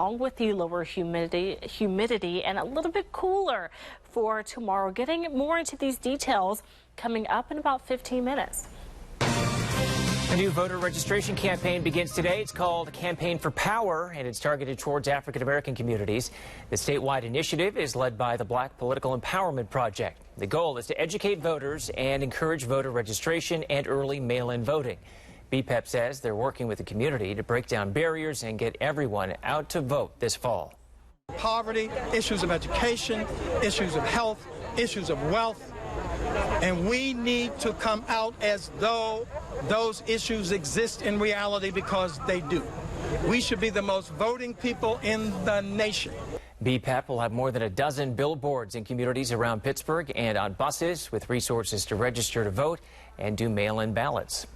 along with the lower humidity and a little bit cooler for tomorrow. Getting more into these details coming up in about 15 minutes. A new voter registration campaign begins today. It's called Campaign for Power, and it's targeted towards African-American communities. The statewide initiative is led by the Black Political Empowerment Project. The goal is to educate voters and encourage voter registration and early mail-in voting. BPEP says they're working with the community to break down barriers and get everyone out to vote this fall. Poverty, issues of education, issues of health, issues of wealth, and we need to come out as though those issues exist in reality, because they do. We should be the most voting people in the nation. BPEP will have more than a dozen billboards in communities around Pittsburgh and on buses with resources to register to vote and do mail-in ballots.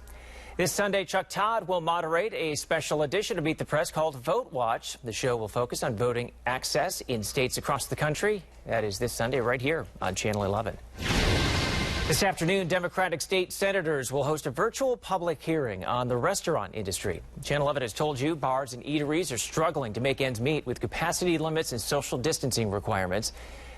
This Sunday, Chuck Todd will moderate a special edition of Meet the Press called Vote Watch. The show will focus on voting access in states across the country. That is this Sunday right here on Channel 11. This afternoon, Democratic state senators will host a virtual public hearing on the restaurant industry. Channel 11 has told you bars and eateries are struggling to make ends meet with capacity limits and social distancing requirements.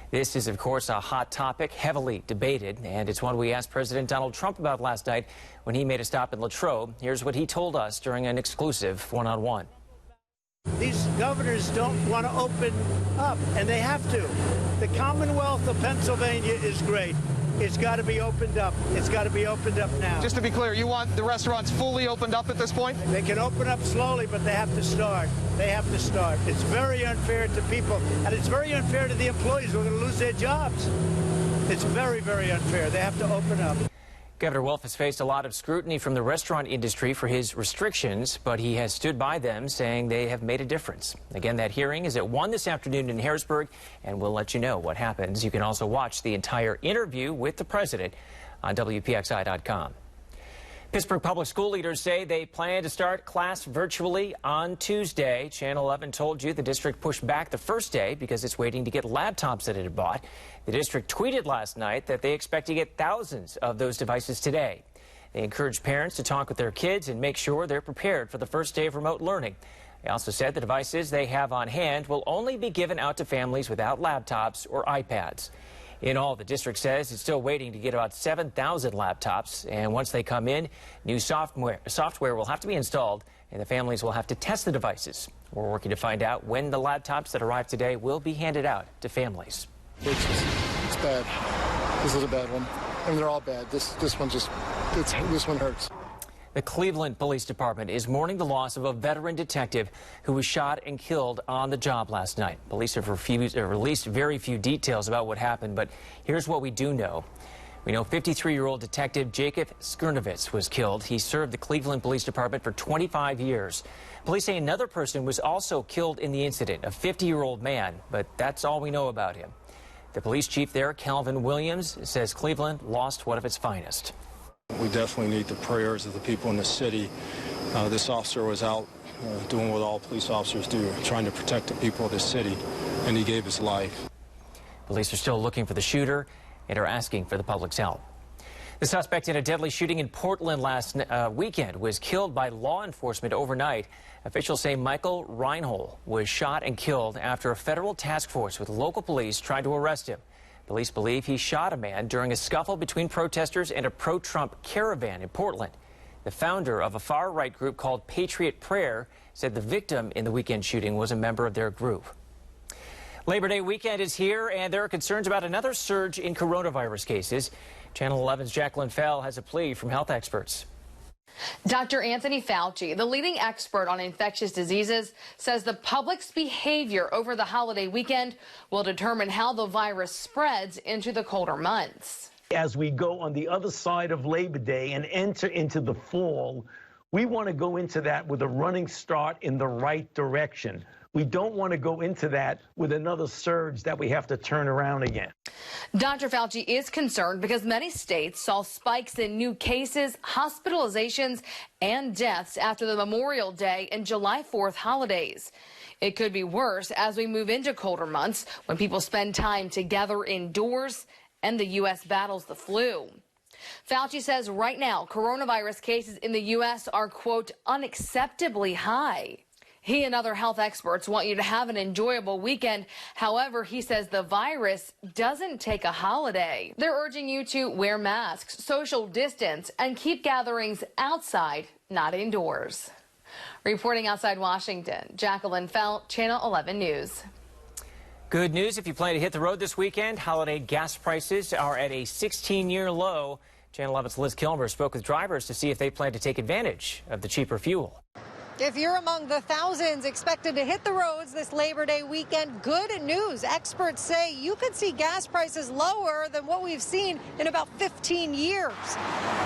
This is, of course, a hot topic, heavily debated, and it's one we asked President Donald Trump about last night when he made a stop in Latrobe. Here's what he told us during an exclusive one-on-one. These governors don't want to open up, and they have to. The Commonwealth of Pennsylvania is great. It's got to be opened up. It's got to be opened up now. Just to be clear, you want the restaurants fully opened up at this point? They can open up slowly, but they have to start. They have to start. It's very unfair to people, and it's very unfair to the employees who are going to lose their jobs. It's very, very unfair. They have to open up. Governor Wolf has faced a lot of scrutiny from the restaurant industry for his restrictions, but he has stood by them, saying they have made a difference. Again, that hearing is at 1 this afternoon in Harrisburg, and we'll let you know what happens. You can also watch the entire interview with the president on WPXI.com. Pittsburgh public school leaders say they plan to start class virtually on Tuesday. Channel 11 told you the district pushed back the first day because it's waiting to get laptops that it had bought. The district tweeted last night that they expect to get thousands of those devices today. They encouraged parents to talk with their kids and make sure they're prepared for the first day of remote learning. They also said the devices they have on hand will only be given out to families without laptops or iPads. In all, the district says it's still waiting to get about 7,000 laptops, and once they come in, new software will have to be installed, and the families will have to test the devices. We're working to find out when the laptops that arrive today will be handed out to families. It's bad. This is a bad one. I mean, they're all bad. This one hurts. The Cleveland Police Department is mourning the loss of a veteran detective who was shot and killed on the job last night. Police have released very few details about what happened, but here's what we do know. We know 53-year-old Detective Jacob Skirnovitz was killed. He served the Cleveland Police Department for 25 years. Police say another person was also killed in the incident, a 50-year-old man, but that's all we know about him. The police chief there, Calvin Williams, says Cleveland lost one of its finest. We definitely need the prayers of the people in the city. This officer was out doing what all police officers do, trying to protect the people of the city, and he gave his life. Police are still looking for the shooter and are asking for the public's help. The suspect in a deadly shooting in Portland last weekend was killed by law enforcement overnight. Officials say Michael Reinhold was shot and killed after a federal task force with local police tried to arrest him. Police believe he shot a man during a scuffle between protesters and a pro-Trump caravan in Portland. The founder of a far-right group called Patriot Prayer said the victim in the weekend shooting was a member of their group. Labor Day weekend is here, and there are concerns about another surge in coronavirus cases. Channel 11's Jacqueline Fell has a plea from health experts. Dr. Anthony Fauci, the leading expert on infectious diseases, says the public's behavior over the holiday weekend will determine how the virus spreads into the colder months. As we go on the other side of Labor Day and enter into the fall, we want to go into that with a running start in the right direction. We don't want to go into that with another surge that we have to turn around again. Dr. Fauci is concerned because many states saw spikes in new cases, hospitalizations, and deaths after the Memorial Day and July 4th holidays. It could be worse as we move into colder months when people spend time together indoors and the U.S. battles the flu. Fauci says right now coronavirus cases in the U.S. are, quote, unacceptably high. He and other health experts want you to have an enjoyable weekend. However, he says the virus doesn't take a holiday. They're urging you to wear masks, social distance, and keep gatherings outside, not indoors. Reporting outside Washington, Jacqueline Felt, Channel 11 News. Good news if you plan to hit the road this weekend. Holiday gas prices are at a 16-year low. Channel 11's Liz Kilmer spoke with drivers to see if they plan to take advantage of the cheaper fuel. If you're among the thousands expected to hit the roads this Labor Day weekend, good news. Experts say you could see gas prices lower than what we've seen in about 15 years.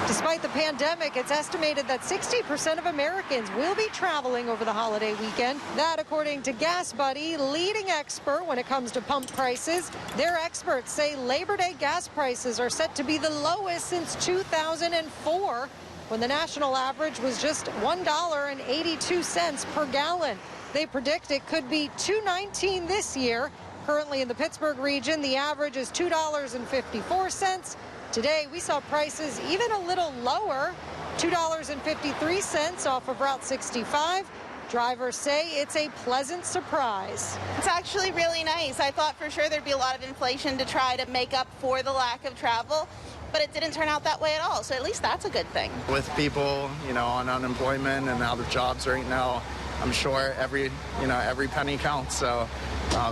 Despite the pandemic, it's estimated that 60% of Americans will be traveling over the holiday weekend. That, according to Gas Buddy, leading expert when it comes to pump prices. Their experts say Labor Day gas prices are set to be the lowest since 2004. When the national average was just $1.82 per gallon. They predict it could be $2.19 this year. Currently in the Pittsburgh region, the average is $2.54. Today, we saw prices even a little lower, $2.53 off of Route 65. Drivers say it's a pleasant surprise. It's actually really nice. I thought for sure there'd be a lot of inflation to try to make up for the lack of travel, but it didn't turn out that way at all, so at least that's a good thing. With people, on unemployment and out of jobs right now, I'm sure every penny counts, so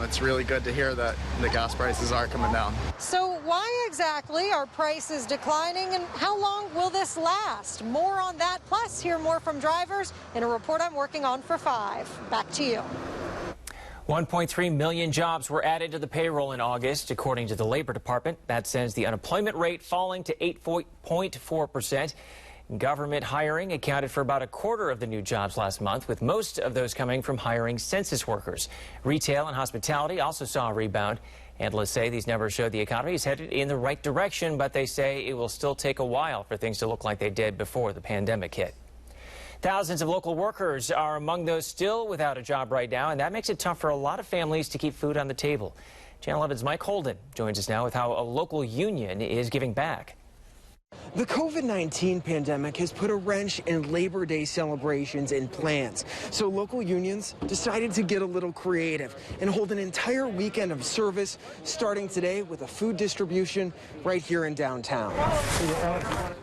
it's really good to hear that the gas prices are coming down. So why exactly are prices declining, and how long will this last? More on that, plus hear more from drivers in a report I'm working on for 5. Back to you. 1.3 million jobs were added to the payroll in August, according to the Labor Department. That sends the unemployment rate falling to 8.4%. Government hiring accounted for about a quarter of the new jobs last month, with most of those coming from hiring census workers. Retail and hospitality also saw a rebound. Analysts say these numbers show the economy is headed in the right direction, but they say it will still take a while for things to look like they did before the pandemic hit. Thousands of local workers are among those still without a job right now, and that makes it tough for a lot of families to keep food on the table. Channel 11's Mike Holden joins us now with how a local union is giving back. The COVID-19 pandemic has put a wrench in Labor Day celebrations and plans. So local unions decided to get a little creative and hold an entire weekend of service, starting today with a food distribution right here in downtown.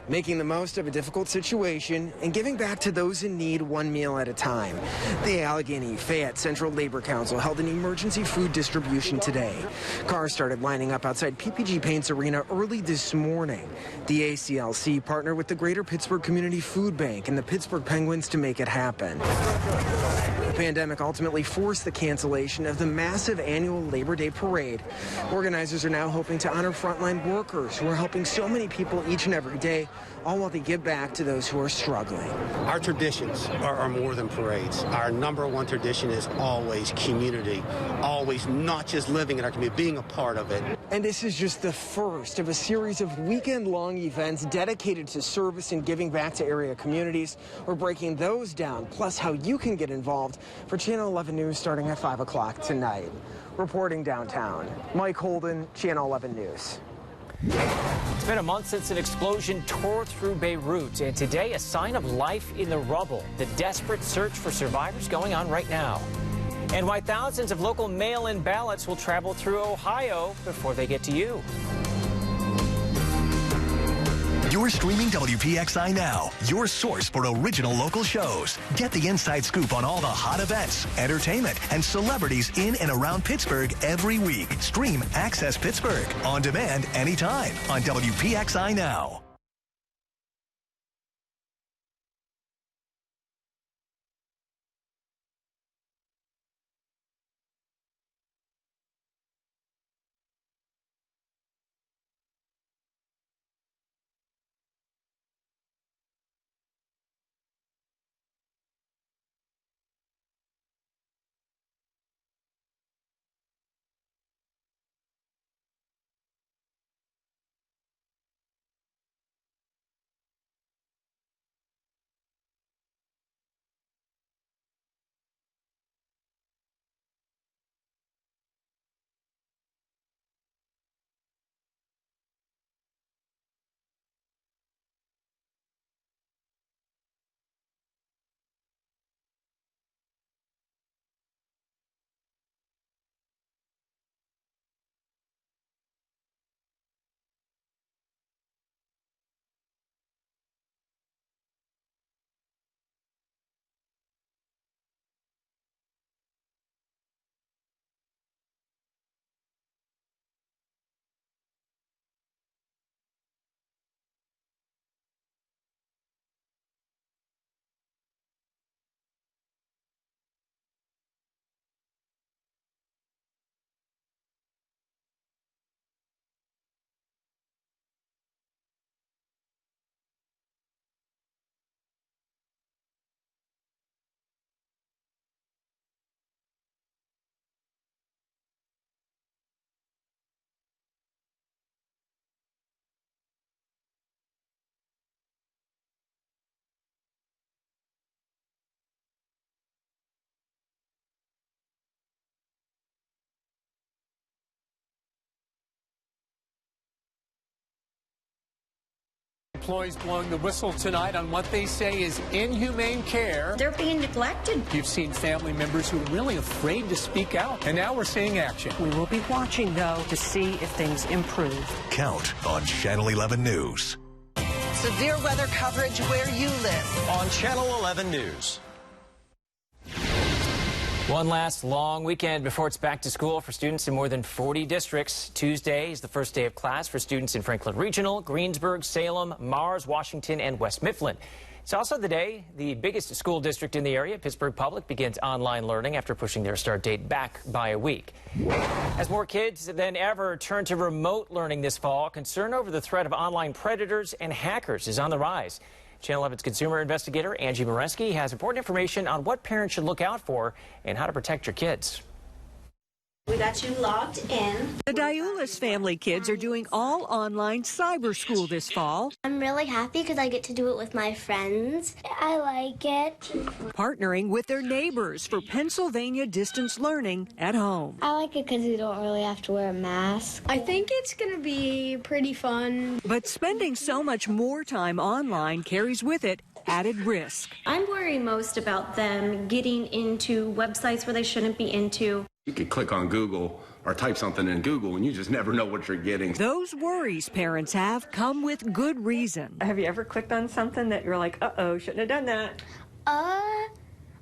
Making the most of a difficult situation and giving back to those in need one meal at a time. The Allegheny Fayette Central Labor Council held an emergency food distribution today. Cars started lining up outside PPG Paints Arena early this morning. The ACLC partnered with the Greater Pittsburgh Community Food Bank and the Pittsburgh Penguins to make it happen. The pandemic ultimately forced the cancellation of the massive annual Labor Day parade. Organizers are now hoping to honor frontline workers who are helping so many people each and every day, all while they give back to those who are struggling. Our traditions are more than parades. Our number one tradition is always community, always not just living in our community, being a part of it. And this is just the first of a series of weekend-long events dedicated to service and giving back to area communities. We're breaking those down, plus how you can get involved for Channel 11 News starting at 5 o'clock tonight. Reporting downtown, Mike Holden, Channel 11 News. It's been a month since an explosion tore through Beirut, and today a sign of life in the rubble. The desperate search for survivors going on right now. And why thousands of local mail-in ballots will travel through Ohio before they get to you. You're streaming WPXI now, your source for original local shows. Get the inside scoop on all the hot events, entertainment, and celebrities in and around Pittsburgh every week. Stream Access Pittsburgh on demand anytime on WPXI Now. employees blowing the whistle tonight on what they say is inhumane care. They're being neglected. You've seen family members who are really afraid to speak out, and now we're seeing action. We will be watching, though, to see if things improve. Count on Channel 11 News. Severe weather coverage where you live on Channel 11 News. One last long weekend before it's back to school for students in more than 40 districts. Tuesday is the first day of class for students in Franklin Regional, Greensburg, Salem, Mars, Washington, and West Mifflin. It's also the day the biggest school district in the area, Pittsburgh Public, begins online learning after pushing their start date back by a week. As more kids than ever turn to remote learning this fall, concern over the threat of online predators and hackers is on the rise. Channel 11's consumer investigator Angie Moreski has important information on what parents should look out for and how to protect your kids. We got you logged in. The Diulis family kids are doing all online cyber school this fall. I'm really happy because I get to do it with my friends. I like it. Partnering with their neighbors for Pennsylvania distance learning at home. I like it because you don't really have to wear a mask. I think it's going to be pretty fun. But spending so much more time online carries with it added risk. I'm worried most about them getting into websites where they shouldn't be into. You could click on Google or type something in Google and you just never know what you're getting. Those worries parents have come with good reason. Have you ever clicked on something that you're like, uh-oh, shouldn't have done that?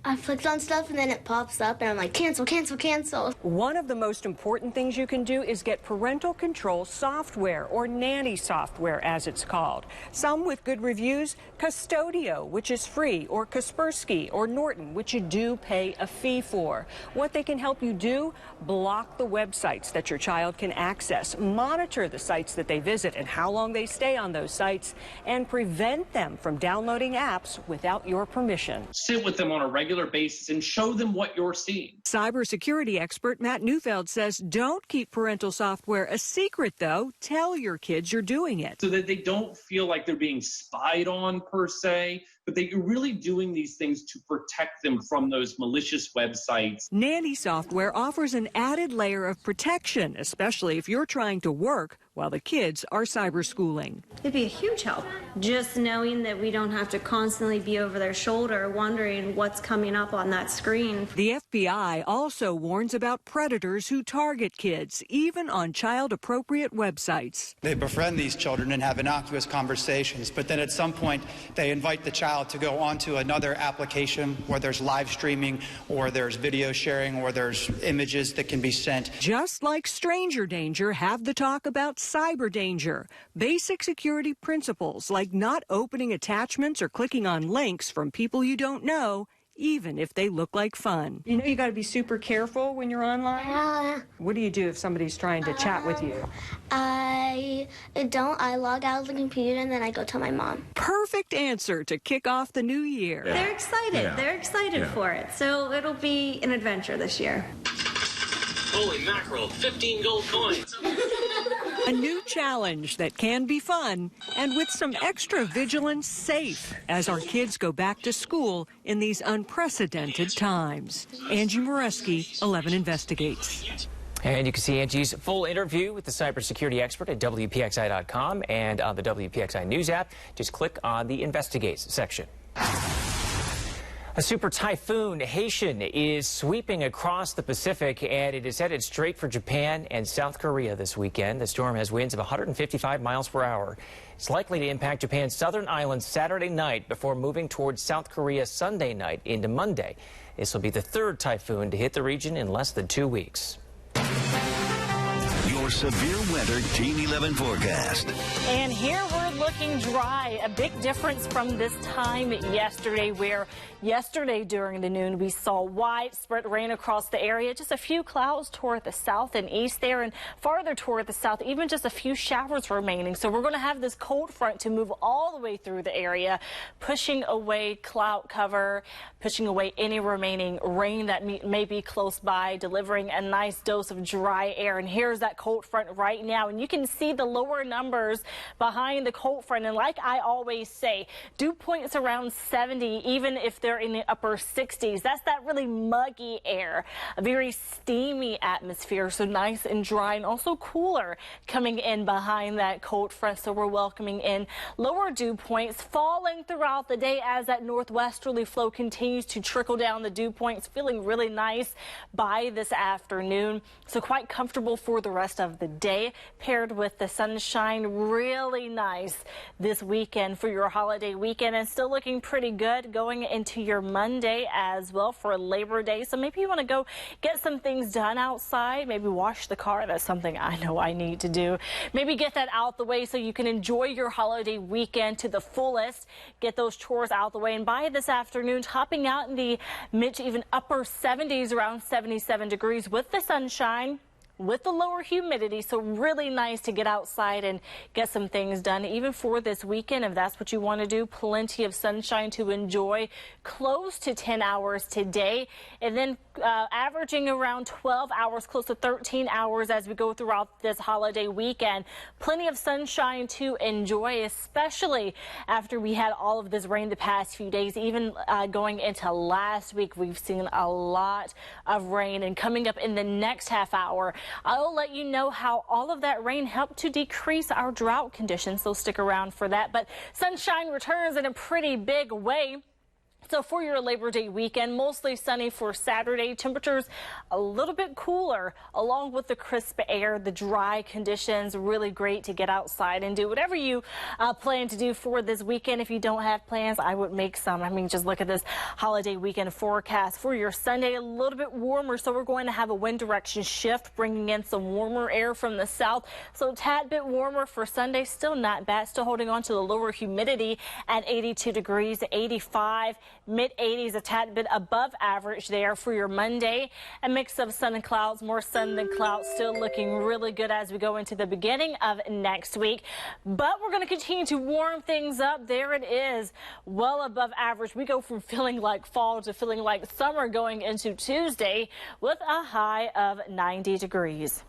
I've clicked on stuff and then it pops up and I'm like, cancel, cancel, cancel. One of the most important things you can do is get parental control software, or nanny software as it's called. Some with good reviews, Custodio, which is free, or Kaspersky or Norton, which you do pay a fee for. What they can help you do, block the websites that your child can access, monitor the sites that they visit and how long they stay on those sites, and prevent them from downloading apps without your permission. Sit with them on a regular basis and show them what you're seeing. Cybersecurity expert Matt Neufeld says don't keep parental software a secret, though. Tell your kids you're doing it. So that they don't feel like they're being spied on per se, but that you're really doing these things to protect them from those malicious websites. Nanny software offers an added layer of protection, especially if you're trying to work while the kids are cyber schooling. It'd be a huge help, just knowing that we don't have to constantly be over their shoulder wondering what's coming up on that screen. The FBI also warns about predators who target kids, even on child-appropriate websites. They befriend these children and have innocuous conversations, but then at some point they invite the child to go onto another application where there's live streaming or there's video sharing or there's images that can be sent. Just like stranger danger, have the talk about cyber danger. Basic security principles like not opening attachments or clicking on links from people you don't know, even if they look like fun. You know you got to be super careful when you're online? What do you do if somebody's trying to chat with you? I log out of the computer and then I go tell my mom. Perfect answer to kick off the new year. Yeah. They're excited. Yeah. They're excited for it. So it'll be an adventure this year. Holy mackerel, 15 gold coins. A new challenge that can be fun and with some extra vigilance safe as our kids go back to school in these unprecedented times. Angie Moreski, 11 Investigates. And you can see Angie's full interview with the cybersecurity expert at WPXI.com and on the WPXI News app. Just click on the Investigates section. A super typhoon, Haitian, is sweeping across the Pacific, and it is headed straight for Japan and South Korea this weekend. The storm has winds of 155 miles per hour. It's likely to impact Japan's southern islands Saturday night before moving towards South Korea Sunday night into Monday. This will be the third typhoon to hit the region in less than 2 weeks. Your severe weather Team 11 forecast. And here we're looking dry. A big difference from this time yesterday, where yesterday during the noon we saw widespread rain across the area. Just a few clouds toward the south and east there, and farther toward the south, even just a few showers remaining. So we're going to have this cold front to move all the way through the area, pushing away cloud cover, pushing away any remaining rain that may be close by, delivering a nice dose of dry air. And here's that cold front right now, and you can see the lower numbers behind the cold cold front. And like I always say, dew points around 70, even if they're in the upper 60s. That's that really muggy air, a very steamy atmosphere. So nice and dry and also cooler coming in behind that cold front. So we're welcoming in lower dew points falling throughout the day as that northwesterly flow continues to trickle down the dew points, feeling really nice by this afternoon. So quite comfortable for the rest of the day, paired with the sunshine. Really nice this weekend for your holiday weekend, and still looking pretty good going into your Monday as well for Labor Day. So maybe you want to go get some things done outside, maybe wash the car. That's something I know I need to do. Maybe get that out the way so you can enjoy your holiday weekend to the fullest. Get those chores out the way, and by this afternoon, topping out in the mid to even upper 70s, around 77 degrees with the sunshine, with the lower humidity. So really nice to get outside and get some things done, even for this weekend, if that's what you want to do. Plenty of sunshine to enjoy, close to 10 hours today, and then averaging around 12 hours, close to 13 hours as we go throughout this holiday weekend. Plenty of sunshine to enjoy, especially after we had all of this rain the past few days. Even going into last week, we've seen a lot of rain, and coming up in the next half hour, I'll let you know how all of that rain helped to decrease our drought conditions, so stick around for that. But sunshine returns in a pretty big way. So for your Labor Day weekend, mostly sunny for Saturday. Temperatures a little bit cooler, along with the crisp air, the dry conditions. Really great to get outside and do whatever you plan to do for this weekend. If you don't have plans, I would make some. I mean, just look at this holiday weekend forecast. For your Sunday, a little bit warmer, so we're going to have a wind direction shift, bringing in some warmer air from the south. So a tad bit warmer for Sunday. Still not bad. Still holding on to the lower humidity at 82 degrees, 85. Mid-80s, a tad bit above average there for your Monday. A mix of sun and clouds, more sun than clouds, still looking really good as we go into the beginning of next week. But we're going to continue to warm things up. There it is, well above average. We go from feeling like fall to feeling like summer going into Tuesday with a high of 90 degrees.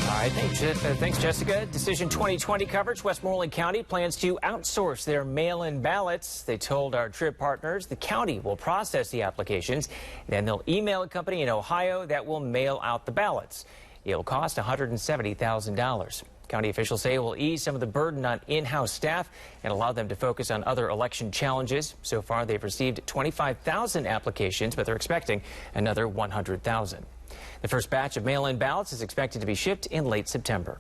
All right, thanks, Jessica. Decision 2020 coverage. Westmoreland County plans to outsource their mail-in ballots. They told our Trib partners the county will process the applications. Then they'll email a company in Ohio that will mail out the ballots. It'll cost $170,000. County officials say it will ease some of the burden on in-house staff and allow them to focus on other election challenges. So far, they've received 25,000 applications, but they're expecting another 100,000. The first batch of mail-in ballots is expected to be shipped in late September.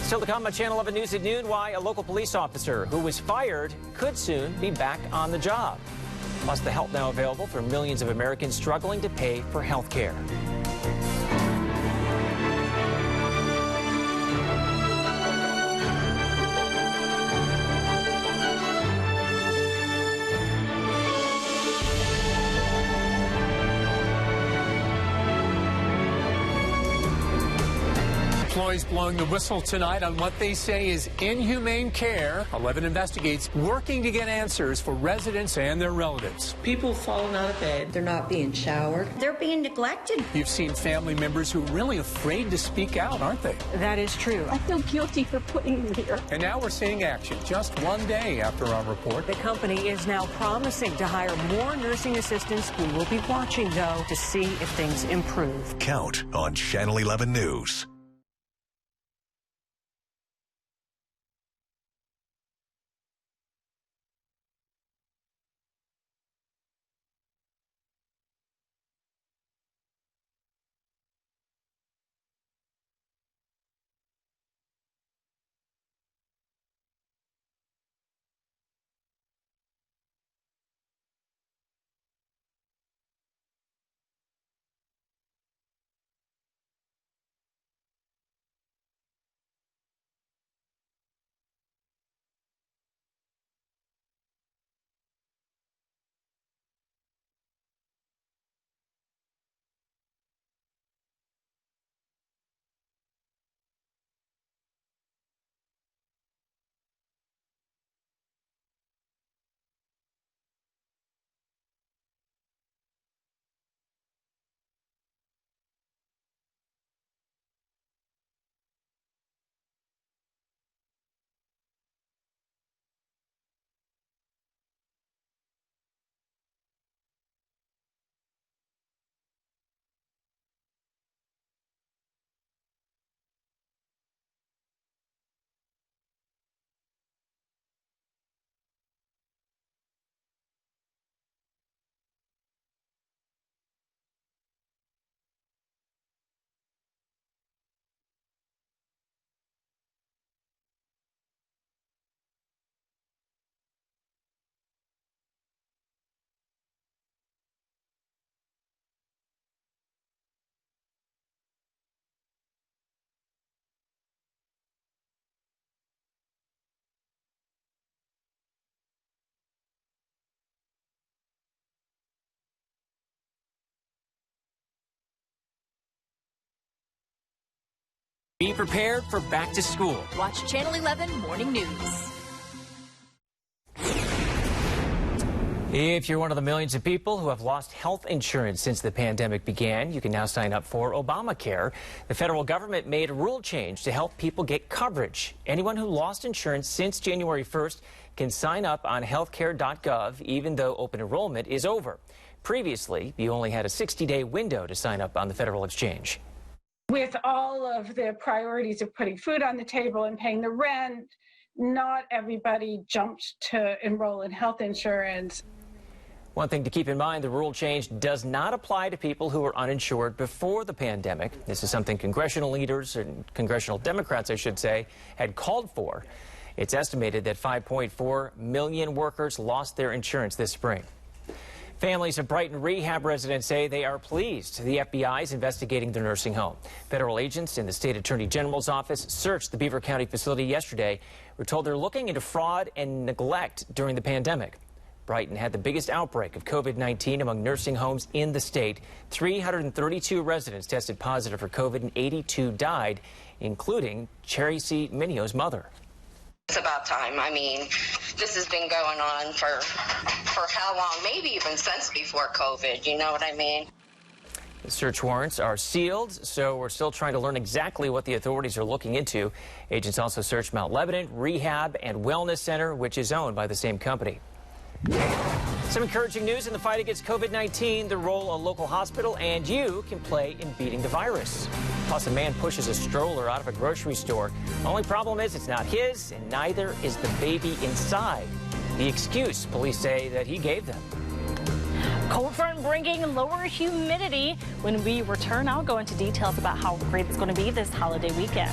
Still to come on Channel 11 News at noon, why a local police officer who was fired could soon be back on the job. Plus, the help now available for millions of Americans struggling to pay for health care. Employees blowing the whistle tonight on what they say is inhumane care. 11 investigates working to get answers for residents and their relatives. People falling out of bed. They're not being showered. They're being neglected. You've seen family members who are really afraid to speak out, aren't they? That is true. I feel guilty for putting them here. And now we're seeing action just one day after our report. The company is now promising to hire more nursing assistants. We will be watching, though, to see if things improve. Count on Channel 11 News. Be prepared for back to school. Watch Channel 11 Morning News. If you're one of the millions of people who have lost health insurance since the pandemic began, you can now sign up for Obamacare. The federal government made a rule change to help people get coverage. Anyone who lost insurance since January 1st can sign up on healthcare.gov, even though open enrollment is over. Previously, you only had a 60-day window to sign up on the federal exchange. With all of the priorities of putting food on the table and paying the rent, not everybody jumped to enroll in health insurance. One thing to keep in mind, the rule change does not apply to people who were uninsured before the pandemic. This is something congressional leaders, and congressional Democrats, I should say, had called for. It's estimated that 5.4 million workers lost their insurance this spring. Families of Brighton rehab residents say they are pleased the FBI is investigating their nursing home. Federal agents in the state attorney general's office searched the Beaver County facility yesterday. We're told they're looking into fraud and neglect during the pandemic. Brighton had the biggest outbreak of COVID-19 among nursing homes in the state. 332 residents tested positive for COVID and 82 died, including Cherry C. Minio's mother. It's about time. I mean, this has been going on for how long? Maybe even since before COVID, you know what I mean? The search warrants are sealed, so we're still trying to learn exactly what the authorities are looking into. Agents also searched Mount Lebanon Rehab and Wellness Center, which is owned by the same company. Some encouraging news in the fight against COVID-19, the role a local hospital and you can play in beating the virus. Plus, a man pushes a stroller out of a grocery store. Only problem is it's not his, and neither is the baby inside. The excuse police say that he gave them. Cold front bringing lower humidity. When we return, I'll go into details about how great it's going to be this holiday weekend.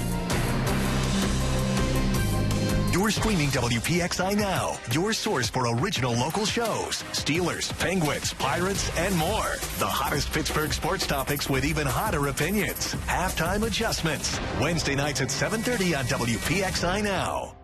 You're streaming WPXI Now, your source for original local shows, Steelers, Penguins, Pirates, and more. The hottest Pittsburgh sports topics with even hotter opinions. Halftime adjustments. Wednesday nights at 7:30 on WPXI Now.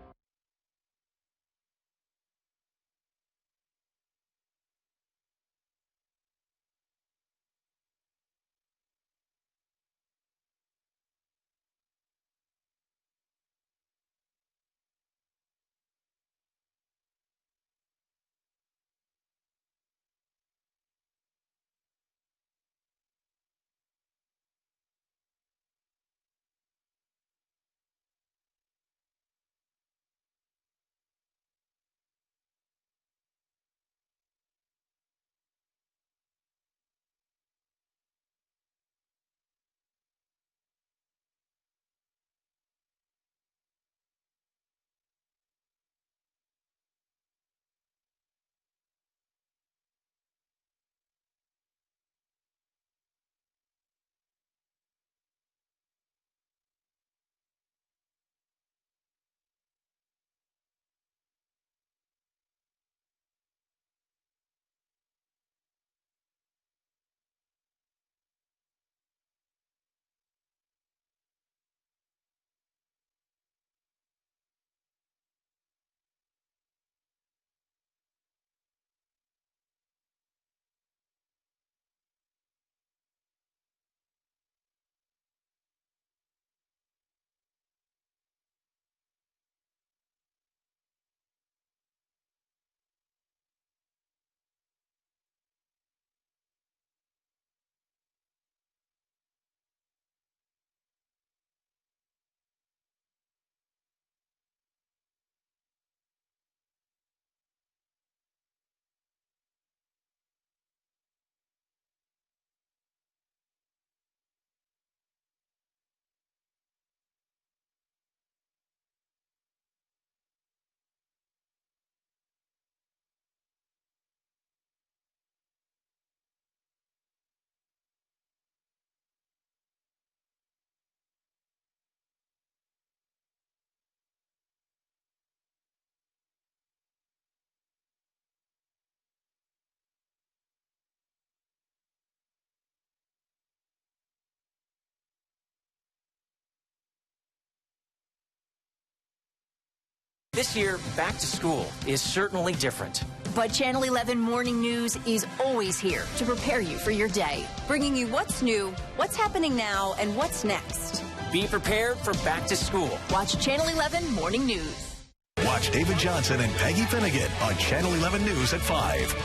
This year, back to school is certainly different. But Channel 11 Morning News is always here to prepare you for your day, bringing you what's new, what's happening now, and what's next. be prepared for back to school. Watch Channel 11 Morning News. Watch David Johnson and Peggy Finnegan on Channel 11 News at 5.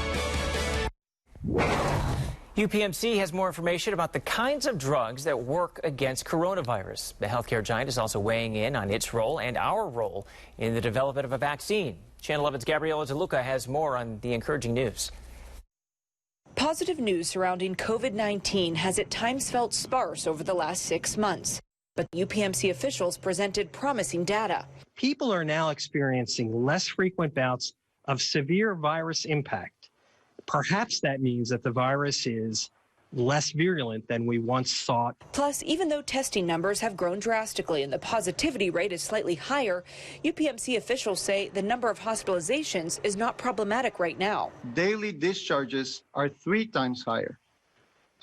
UPMC has more information about the kinds of drugs that work against coronavirus. The healthcare giant is also weighing in on its role and our role in the development of a vaccine. Channel 11's Gabriela DeLuca has more on the encouraging news. Positive news surrounding COVID-19 has at times felt sparse over the last 6 months, but UPMC officials presented promising data. People are now experiencing less frequent bouts of severe virus impact. Perhaps that means that the virus is less virulent than we once thought. Plus, even though testing numbers have grown drastically and the positivity rate is slightly higher, UPMC officials say the number of hospitalizations is not problematic right now. Daily discharges are 3 times higher.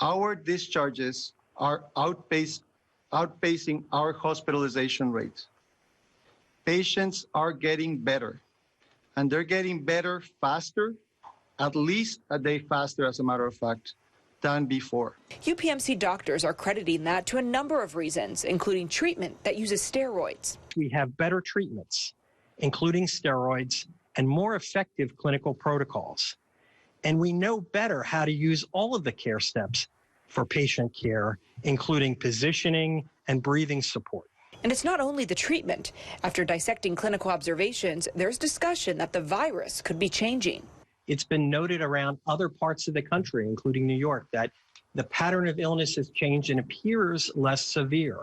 Our discharges are outpacing our hospitalization rates. Patients are getting better, and they're getting better faster, at least a day faster, as a matter of fact, than before. UPMC doctors are crediting that to a number of reasons, including treatment that uses steroids. We have better treatments, including steroids, and more effective clinical protocols. And we know better how to use all of the care steps for patient care, including positioning and breathing support. And it's not only the treatment. After dissecting clinical observations, there's discussion that the virus could be changing. It's been noted around other parts of the country, including New York, that the pattern of illness has changed and appears less severe.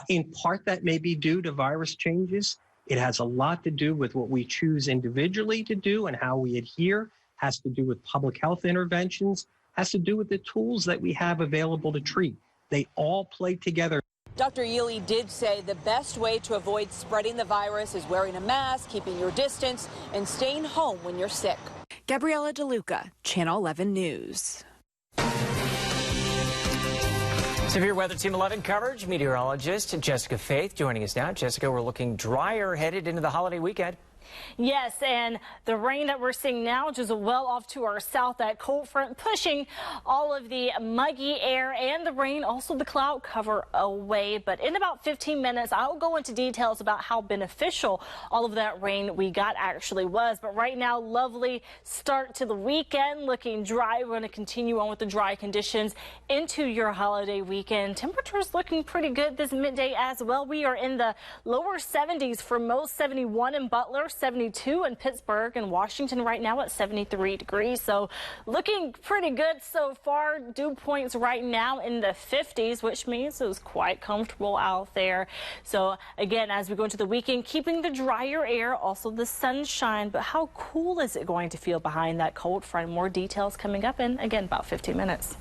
In part, that may be due to virus changes. It has a lot to do with what we choose individually to do and how we adhere, has to do with public health interventions, has to do with the tools that we have available to treat. They all play together. Dr. Ely did say the best way to avoid spreading the virus is wearing a mask, keeping your distance, and staying home when you're sick. Gabriela DeLuca, Channel 11 News. Severe Weather Team 11 coverage. Meteorologist Jessica Faith joining us now. Jessica, we're looking drier headed into the holiday weekend. Yes, and the rain that we're seeing now just well off to our south, that cold front pushing all of the muggy air and the rain, also the cloud cover away. But in about 15 minutes, I'll go into details about how beneficial all of that rain we got actually was. But right now, lovely start to the weekend, looking dry. We're going to continue on with the dry conditions into your holiday weekend. Temperatures looking pretty good this midday as well. We are in the lower 70s for most, 71 in Butler, 72 in Pittsburgh, and Washington right now at 73 degrees. So looking pretty good so far. Dew points right now in the 50s, which means it was quite comfortable out there. So again, as we go into the weekend, keeping the drier air, also the sunshine. But how cool is it going to feel behind that cold front? More details coming up in, again, about 15 minutes.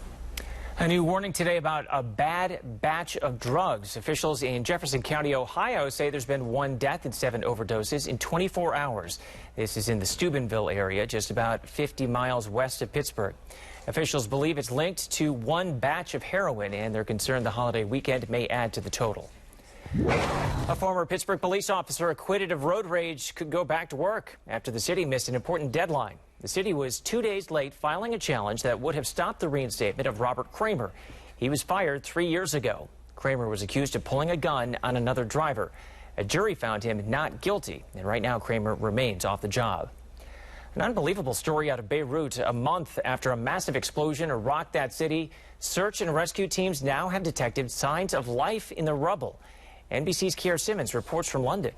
A new warning today about a bad batch of drugs. Officials in Jefferson County, Ohio say there's been 1 death and 7 overdoses in 24 hours. This is in the Steubenville area, just about 50 miles west of Pittsburgh. Officials believe it's linked to 1 batch of heroin, and they're concerned the holiday weekend may add to the total. A former Pittsburgh police officer acquitted of road rage could go back to work after the city missed an important deadline. The city was 2 days late filing a challenge that would have stopped the reinstatement of Robert Kramer. He was fired 3 years ago. Kramer was accused of pulling a gun on another driver. A jury found him not guilty, and right now Kramer remains off the job. An unbelievable story out of Beirut. A month after a massive explosion rocked that city, search and rescue teams now have detected signs of life in the rubble. NBC's Kier Simmons reports from London.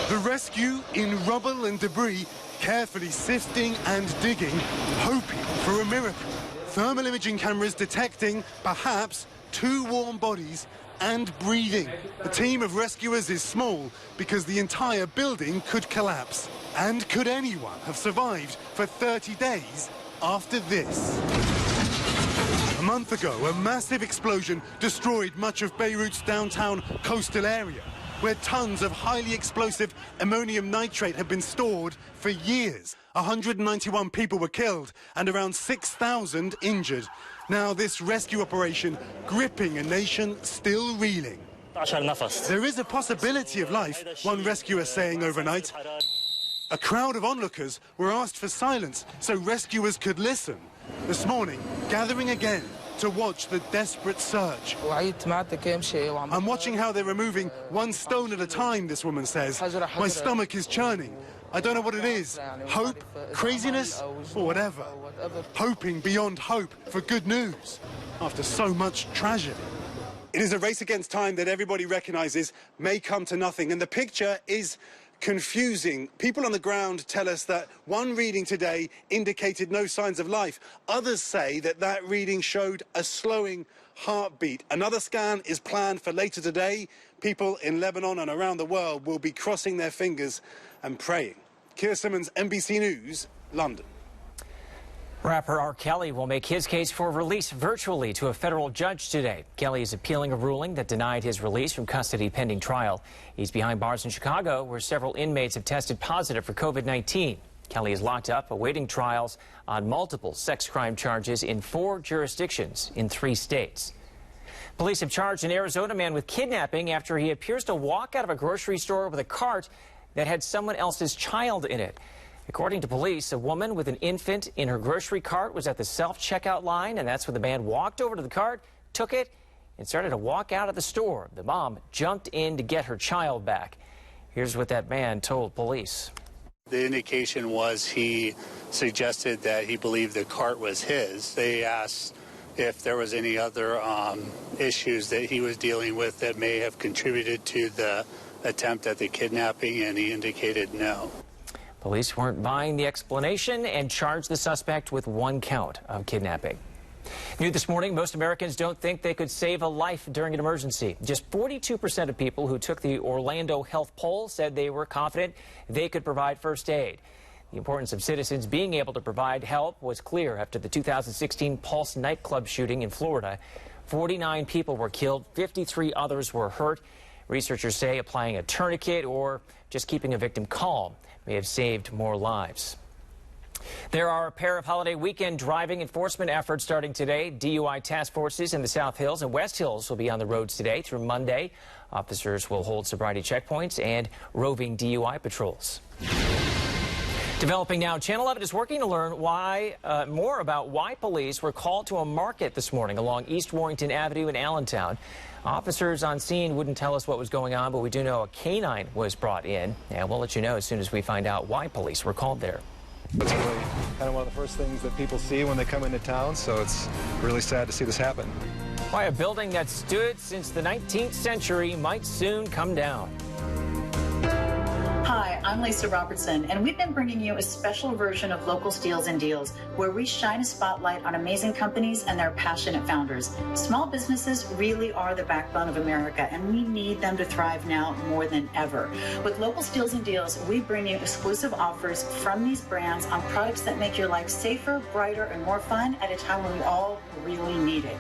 The rescue in rubble and debris, carefully sifting and digging, hoping for a miracle. Thermal imaging cameras detecting, perhaps, 2 warm bodies and breathing. The team of rescuers is small because the entire building could collapse. And could anyone have survived for 30 days after this? A month ago, a massive explosion destroyed much of Beirut's downtown coastal area, where tons of highly explosive ammonium nitrate had been stored for years. 191 people were killed and around 6,000 injured. Now this rescue operation gripping a nation still reeling. There is a possibility of life, one rescuer saying overnight. A crowd of onlookers were asked for silence so rescuers could listen. This morning, gathering again to watch the desperate search. I'm watching how they're removing one stone at a time, this woman says. My stomach is churning. I don't know what it is. Hope, craziness, or whatever. Hoping beyond hope for good news after so much tragedy. It is a race against time that everybody recognizes may come to nothing, and the picture is confusing. People on the ground tell us that one reading today indicated no signs of life. Others say that that reading showed a slowing heartbeat. Another scan is planned for later today. People in Lebanon and around the world will be crossing their fingers and praying. Keir Simmons, NBC News, London. Rapper R. Kelly will make his case for release virtually to a federal judge today. Kelly is appealing a ruling that denied his release from custody pending trial. He's behind bars in Chicago, where several inmates have tested positive for COVID-19. Kelly is locked up awaiting trials on multiple sex crime charges in 4 jurisdictions in 3 states. Police have charged an Arizona man with kidnapping after he appears to walk out of a grocery store with a cart that had someone else's child in it. According to police, a woman with an infant in her grocery cart was at the self-checkout line, and that's when the man walked over to the cart, took it, and started to walk out of the store. The mom jumped in to get her child back. Here's what that man told police. The indication was he suggested that he believed the cart was his. They asked if there was any other issues that he was dealing with that may have contributed to the attempt at the kidnapping, and he indicated no. Police weren't buying the explanation and charged the suspect with 1 count of kidnapping. New this morning, most Americans don't think they could save a life during an emergency. Just 42% of people who took the Orlando Health Poll said they were confident they could provide first aid. The importance of citizens being able to provide help was clear after the 2016 Pulse nightclub shooting in Florida. 49 people were killed, 53 others were hurt. Researchers say applying a tourniquet or just keeping a victim calm may have saved more lives. There are a pair of holiday weekend driving enforcement efforts starting today. DUI task forces in the South Hills and West Hills will be on the roads today through Monday. Officers will hold sobriety checkpoints and roving DUI patrols. Developing now, Channel 11 is working to learn more about why police were called to a market this morning along East Warrington Avenue in Allentown. Officers on scene wouldn't tell us what was going on, but we do know a canine was brought in, and we'll let you know as soon as we find out why police were called there. It's really kind of one of the first things that people see when they come into town, so it's really sad to see this happen. Why a building that stood since the 19th century might soon come down. Hi, I'm Lisa Robertson, and we've been bringing you a special version of Local Steals and Deals, where we shine a spotlight on amazing companies and their passionate founders. Small businesses really are the backbone of America, and we need them to thrive now more than ever. With Local Steals and Deals, we bring you exclusive offers from these brands on products that make your life safer, brighter, and more fun at a time when we all really need it.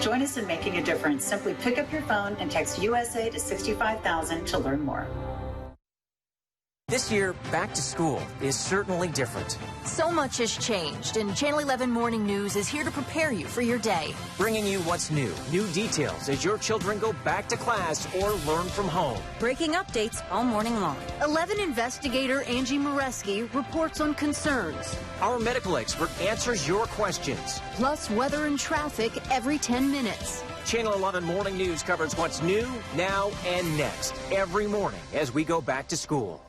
Join us in making a difference. Simply pick up your phone and text USA to 65,000 to learn more. This year, back to school is certainly different. So much has changed, and Channel 11 Morning News is here to prepare you for your day. Bringing you what's new details as your children go back to class or learn from home. Breaking updates all morning long. 11 investigator Angie Moreski reports on concerns. Our medical expert answers your questions. Plus weather and traffic every 10 minutes. Channel 11 Morning News covers what's new, now, and next every morning as we go back to school.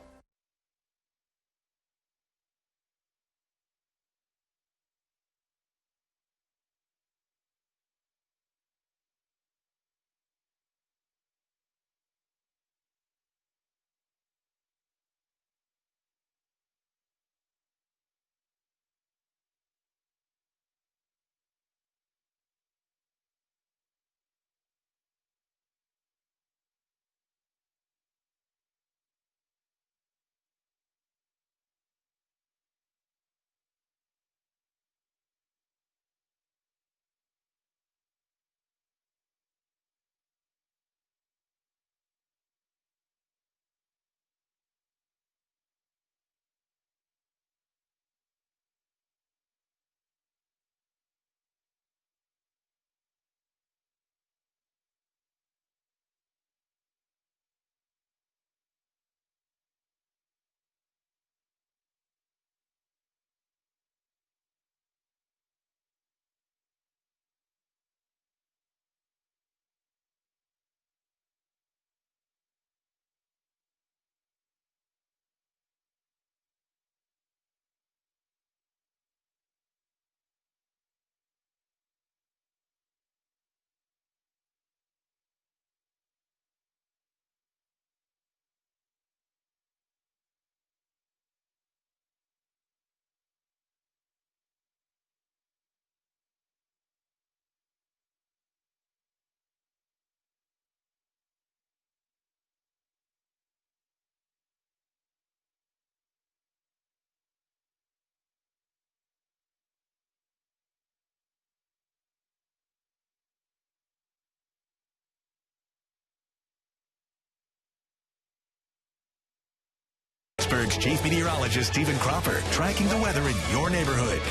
Pittsburgh's Chief Meteorologist Stephen Cropper, tracking the weather in your neighborhood.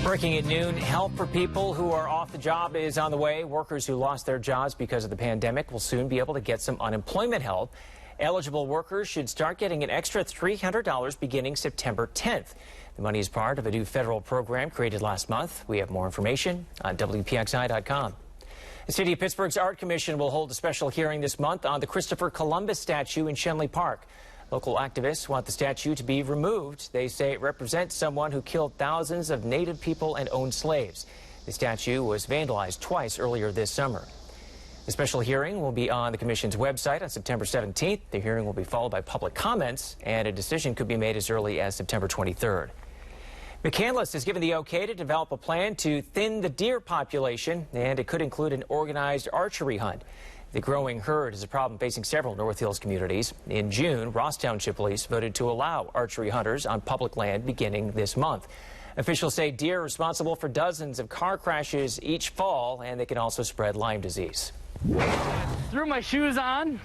Breaking at noon, help for people who are off the job is on the way. Workers who lost their jobs because of the pandemic will soon be able to get some unemployment help. Eligible workers should start getting an extra $300 beginning September 10th. The money is part of a new federal program created last month. We have more information on WPXI.com. The City of Pittsburgh's Art Commission will hold a special hearing this month on the Christopher Columbus statue in Schenley Park. Local activists want the statue to be removed. They say it represents someone who killed thousands of Native people and owned slaves. The statue was vandalized twice earlier this summer. The special hearing will be on the Commission's website on September 17th. The hearing will be followed by public comments, and a decision could be made as early as September 23rd. McCandless has given the okay to develop a plan to thin the deer population, and it could include an organized archery hunt. The growing herd is a problem facing several North Hills communities. In June, Ross Township Police voted to allow archery hunters on public land beginning this month. Officials say deer are responsible for dozens of car crashes each fall, and they can also spread Lyme disease. Threw my shoes on,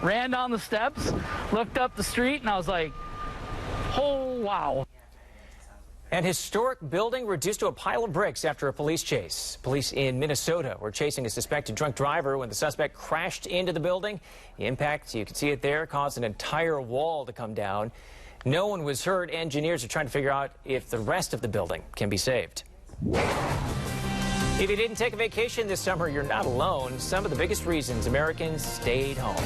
ran down the steps, looked up the street, and I was like, oh, wow. An historic building reduced to a pile of bricks after a police chase. Police in Minnesota were chasing a suspected drunk driver when the suspect crashed into the building. The impact, you can see it there, caused an entire wall to come down. No one was hurt. Engineers are trying to figure out if the rest of the building can be saved. If you didn't take a vacation this summer, you're not alone. Some of the biggest reasons Americans stayed home.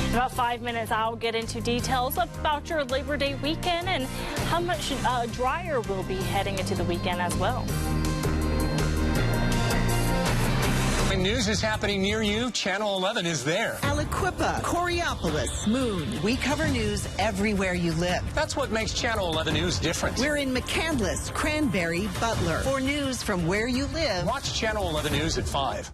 In about 5 minutes, I'll get into details about your Labor Day weekend and how much drier will be heading into the weekend as well. When news is happening near you, Channel 11 is there. Aliquippa, Coriopolis, Moon. We cover news everywhere you live. That's what makes Channel 11 News different. We're in McCandless, Cranberry, Butler. For news from where you live, watch Channel 11 News at 5.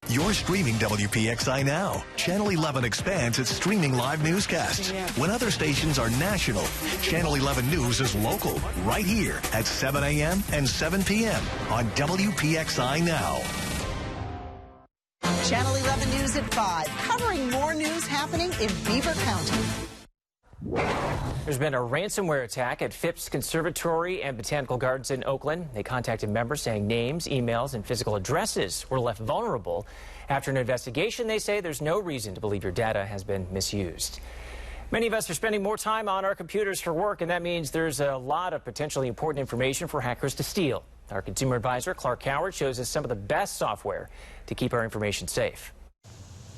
You're streaming WPXI now. Channel 11 expands its streaming live newscasts. When other stations are national, Channel 11 News is local, right here at 7 a.m. and 7 p.m. on WPXI Now. Channel 11 News at 5, covering more news happening in Beaver County. There's been a ransomware attack at Phipps Conservatory and Botanical Gardens in Oakland. They contacted members saying names, emails, and physical addresses were left vulnerable. After an investigation, they say there's no reason to believe your data has been misused. Many of us are spending more time on our computers for work, and that means there's a lot of potentially important information for hackers to steal. Our consumer advisor, Clark Howard, shows us some of the best software to keep our information safe.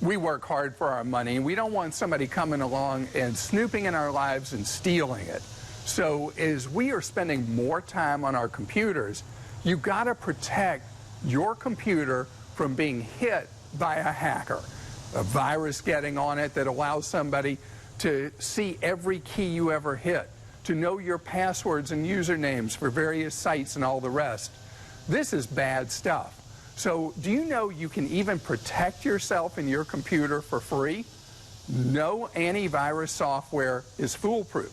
we work hard for our money, and we don't want somebody coming along and snooping in our lives and stealing it. So as we are spending more time on our computers, you've got to protect your computer from being hit by a hacker, a virus getting on it that allows somebody to see every key you ever hit, to know your passwords and usernames for various sites and all the rest. This is bad stuff. So do you know you can even protect yourself in your computer for free? No antivirus software is foolproof,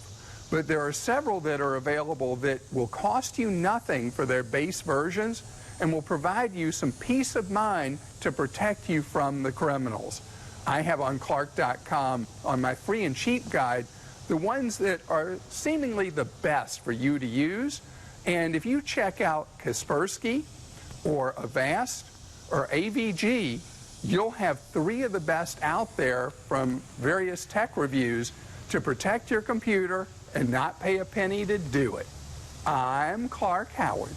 but there are several that are available that will cost you nothing for their base versions and will provide you some peace of mind to protect you from the criminals. I have on Clark.com on my free and cheap guide the ones that are seemingly the best for you to use. And if you check out Kaspersky or Avast or AVG, you'll have 3 of the best out there from various tech reviews to protect your computer and not pay a penny to do it. I'm Clark Howard.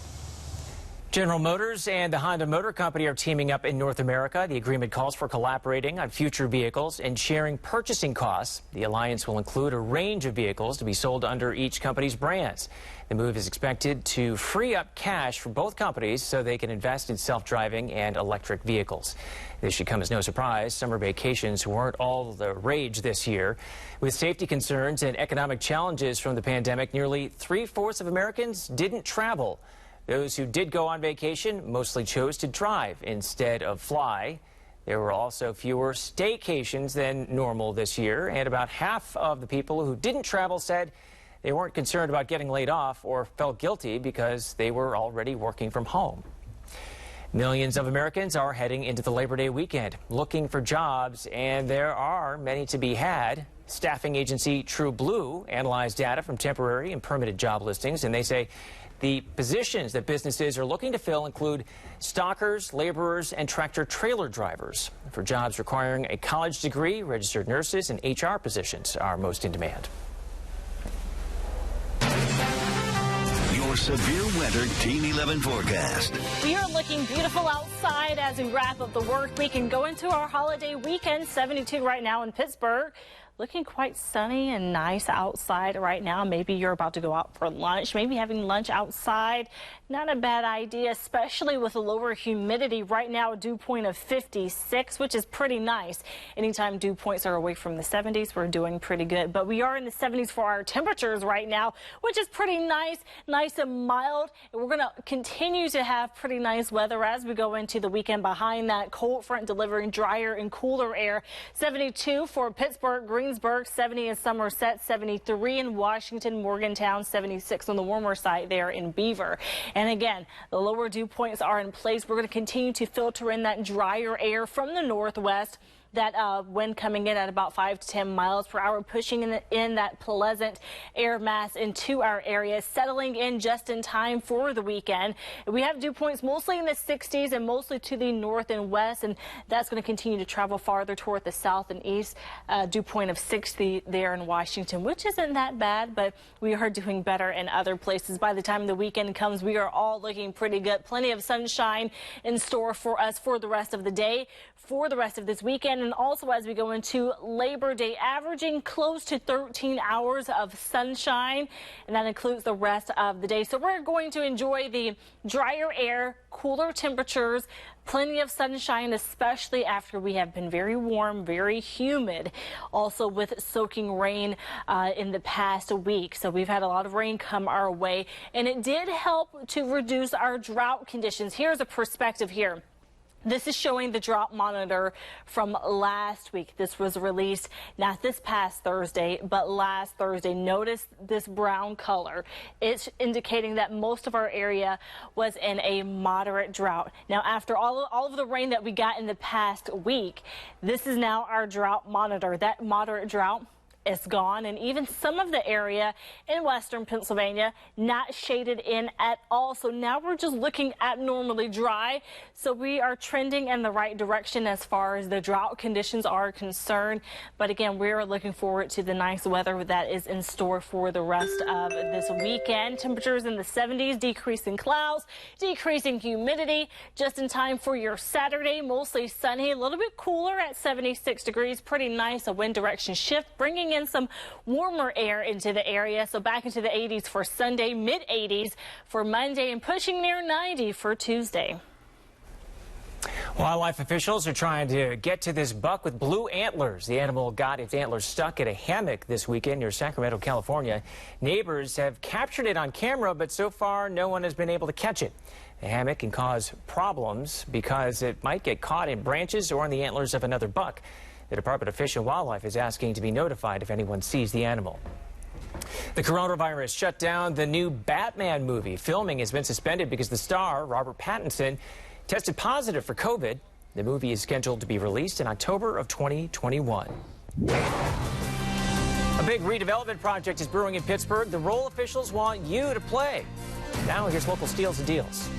General Motors and the Honda Motor Company are teaming up in North America. The agreement calls for collaborating on future vehicles and sharing purchasing costs. The alliance will include a range of vehicles to be sold under each company's brands. The move is expected to free up cash for both companies so they can invest in self-driving and electric vehicles. This should come as no surprise. Summer vacations weren't all the rage this year. With safety concerns and economic challenges from the pandemic, nearly 3/4 of Americans didn't travel. Those who did go on vacation mostly chose to drive instead of fly. There were also fewer staycations than normal this year, and about half of the people who didn't travel said they weren't concerned about getting laid off or felt guilty because they were already working from home. Millions of Americans are heading into the Labor Day weekend looking for jobs, and there are many to be had. Staffing agency TrueBlue analyzed data from temporary and permanent job listings, and they say the positions that businesses are looking to fill include stockers, laborers, and tractor-trailer drivers. For jobs requiring a college degree, registered nurses and HR positions are most in demand. Your severe weather Team 11 forecast. We are looking beautiful outside as we wrap up the work week and go into our holiday weekend. 72 right now in Pittsburgh. Looking quite sunny and nice outside right now. Maybe you're about to go out for lunch, maybe having lunch outside. Not a bad idea, especially with a lower humidity. Right now, a dew point of 56, which is pretty nice. Anytime dew points are away from the 70s, we're doing pretty good. But we are in the 70s for our temperatures right now, which is pretty nice and mild. And we're going to continue to have pretty nice weather as we go into the weekend. Behind that cold front delivering drier and cooler air. 72 for Pittsburgh, Greensburg, 70 in Somerset, 73 in Washington, Morgantown, 76 on the warmer side there in Beaver. And again, the lower dew points are in place. We're going to continue to filter in that drier air from the northwest. That wind coming in at about 5 to 10 miles per hour, pushing in that pleasant air mass into our area, settling in just in time for the weekend. We have dew points mostly in the 60s and mostly to the north and west, and that's going to continue to travel farther toward the south and east. Dew point of 60 there in Washington, which isn't that bad, but we are doing better in other places. By the time the weekend comes, we are all looking pretty good. Plenty of sunshine in store for us for the rest of the day, for the rest of this weekend. And also as we go into Labor Day, averaging close to 13 hours of sunshine, and that includes the rest of the day. So we're going to enjoy the drier air, cooler temperatures, plenty of sunshine, especially after we have been very warm, very humid, also with soaking rain in the past week. So we've had a lot of rain come our way, and it did help to reduce our drought conditions. Here's a perspective here. This is showing the drought monitor from last week. This was released not this past Thursday, but last Thursday. Notice this brown color. It's indicating that most of our area was in a moderate drought. Now, after all of the rain that we got in the past week, this is now our drought monitor. That moderate drought is gone, and even some of the area in western Pennsylvania not shaded in at all. So now we're just looking at normally dry. So we are trending in the right direction as far as the drought conditions are concerned. But again, we're looking forward to the nice weather that is in store for the rest of this weekend. Temperatures in the 70s, decreasing clouds, decreasing humidity, just in time for your Saturday. Mostly sunny, a little bit cooler at 76 degrees. Pretty nice. A wind direction shift, bringing in some warmer air into the area. So back into the 80s for Sunday, mid 80s for Monday, and pushing near 90 for Tuesday. Wildlife officials are trying to get to this buck with blue antlers. The animal got its antlers stuck in a hammock this weekend near Sacramento, California. Neighbors have captured it on camera, but so far no one has been able to catch it. The hammock can cause problems because it might get caught in branches or on the antlers of another buck. The Department of Fish and Wildlife is asking to be notified if anyone sees the animal. The coronavirus shut down the new Batman movie. Filming has been suspended because the star, Robert Pattinson, tested positive for COVID. The movie is scheduled to be released in October of 2021. A big redevelopment project is brewing in Pittsburgh. The role officials want you to play. Now here's local steals and deals.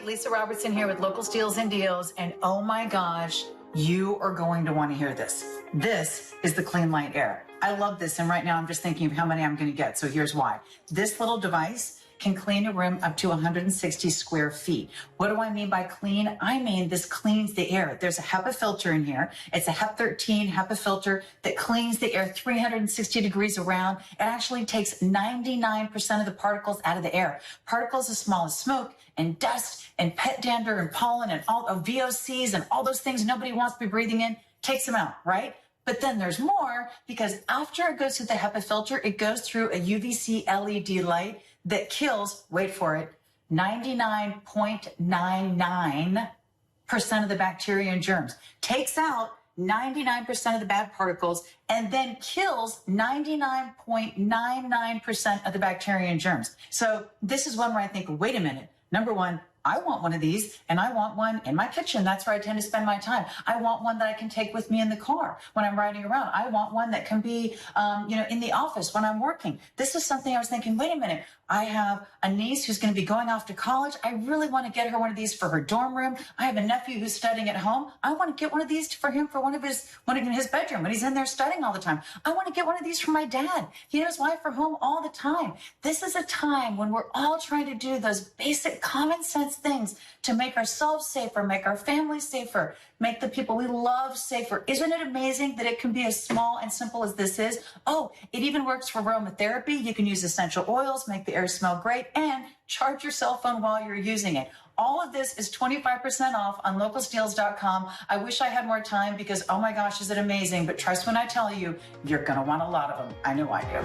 Lisa Robertson here with Local Steals and Deals, and oh my gosh, you are going to want to hear this. This is the Clean Light Air. I love this, and right now I'm just thinking of how many I'm going to get, so here's why. This little device can clean a room up to 160 square feet. What do I mean by clean? I mean this cleans the air. There's a HEPA filter in here. It's a HEP13 HEPA filter that cleans the air 360 degrees around. It actually takes 99% of the particles out of the air. Particles as small as smoke and dust and pet dander and pollen and all of VOCs and all those things nobody wants to be breathing in, takes them out, right? But then there's more, because after it goes through the HEPA filter, it goes through a UVC LED light that kills, wait for it, 99.99% of the bacteria and germs, takes out 99% of the bad particles, and then kills 99.99% of the bacteria and germs. So this is one where I think, wait a minute, number one, I want one of these, and I want one in my kitchen. That's where I tend to spend my time. I want one that I can take with me in the car when I'm riding around. I want one that can be, in the office when I'm working. This is something I was thinking, wait a minute. I have a niece who's going to be going off to college. I really want to get her one of these for her dorm room. I have a nephew who's studying at home. I want to get one of these for him for one in his bedroom when he's in there studying all the time. I want to get one of these for my dad. He and his wife are home all the time. This is a time when we're all trying to do those basic common sense things to make ourselves safer, make our families safer, make the people we love safer. Isn't it amazing that it can be as small and simple as this is? Oh, it even works for aromatherapy. You can use essential oils, make the air smell great, and charge your cell phone while you're using it. All of this is 25% off on localsteals.com. I wish I had more time because, oh my gosh, is it amazing. But trust when I tell you, you're going to want a lot of them. I know I do.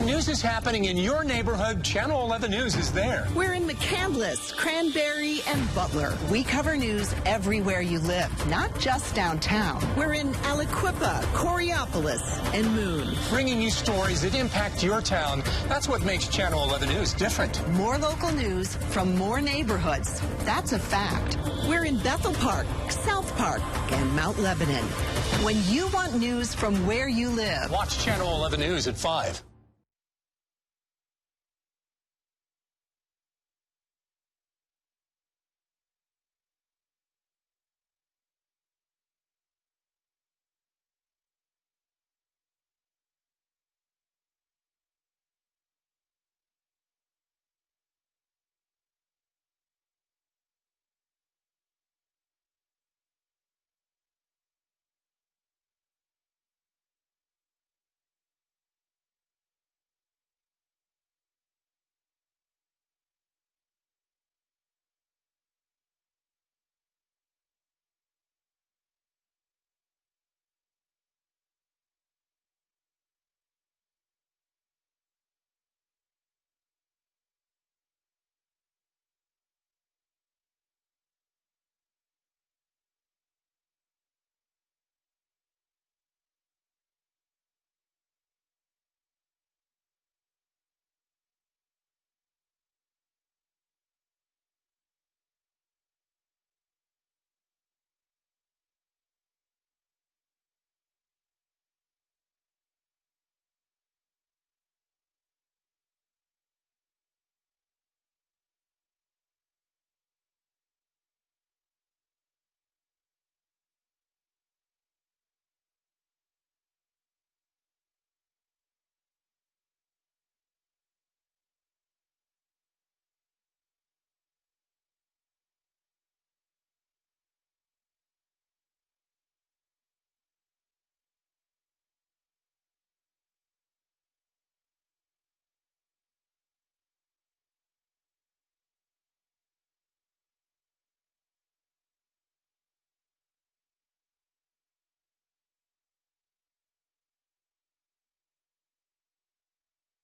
News is happening in your neighborhood. Channel 11 News is there. We're in McCandless, Cranberry, and Butler. We cover news everywhere you live, not just downtown. We're in Aliquippa, Coraopolis, and Moon. Bringing you stories that impact your town. That's what makes Channel 11 News different. More local news from more neighborhoods. That's a fact. We're in Bethel Park, South Park, and Mount Lebanon. When you want news from where you live, watch Channel 11 News at 5.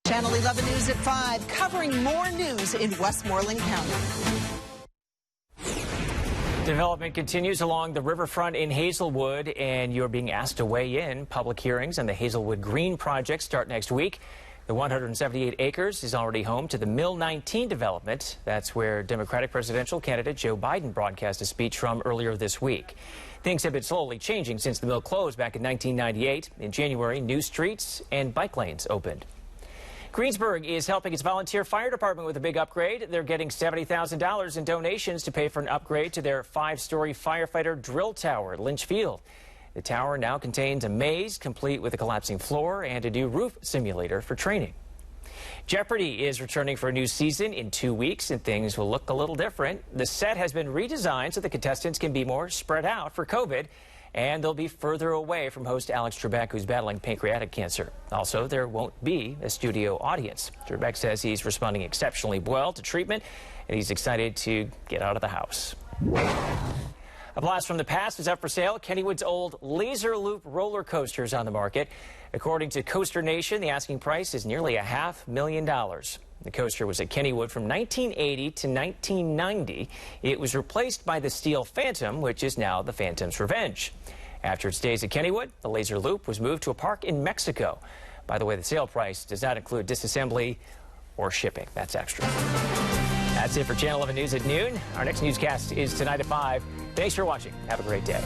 Channel 11 News at 5, covering more news in Westmoreland County. Development continues along the riverfront in Hazelwood, and you're being asked to weigh in. Public hearings on the Hazelwood Green project start next week. The 178 acres is already home to the Mill 19 development. That's where Democratic presidential candidate Joe Biden broadcast a speech from earlier this week. Things have been slowly changing since the mill closed back in 1998. In January, new streets and bike lanes opened. Greensburg is helping its volunteer fire department with a big upgrade. They're getting $70,000 in donations to pay for an upgrade to their 5-story firefighter drill tower at Lynch Field. The tower now contains a maze complete with a collapsing floor and a new roof simulator for training. Jeopardy is returning for a new season in 2 weeks, and things will look a little different. The set has been redesigned so the contestants can be more spread out for COVID, and they'll be further away from host Alex Trebek, who's battling pancreatic cancer. Also, there won't be a studio audience. Trebek says he's responding exceptionally well to treatment, and he's excited to get out of the house. A blast from the past is up for sale. Kennywood's old laser loop roller coaster is on the market. According to Coaster Nation, the asking price is nearly $500,000. The coaster was at Kennywood from 1980 to 1990. It was replaced by the Steel Phantom, which is now the Phantom's Revenge. After its days at Kennywood, the laser loop was moved to a park in Mexico. By the way, the sale price does not include disassembly or shipping. That's extra. That's it for Channel 11 News at noon. Our next newscast is tonight at 5. Thanks for watching. Have a great day.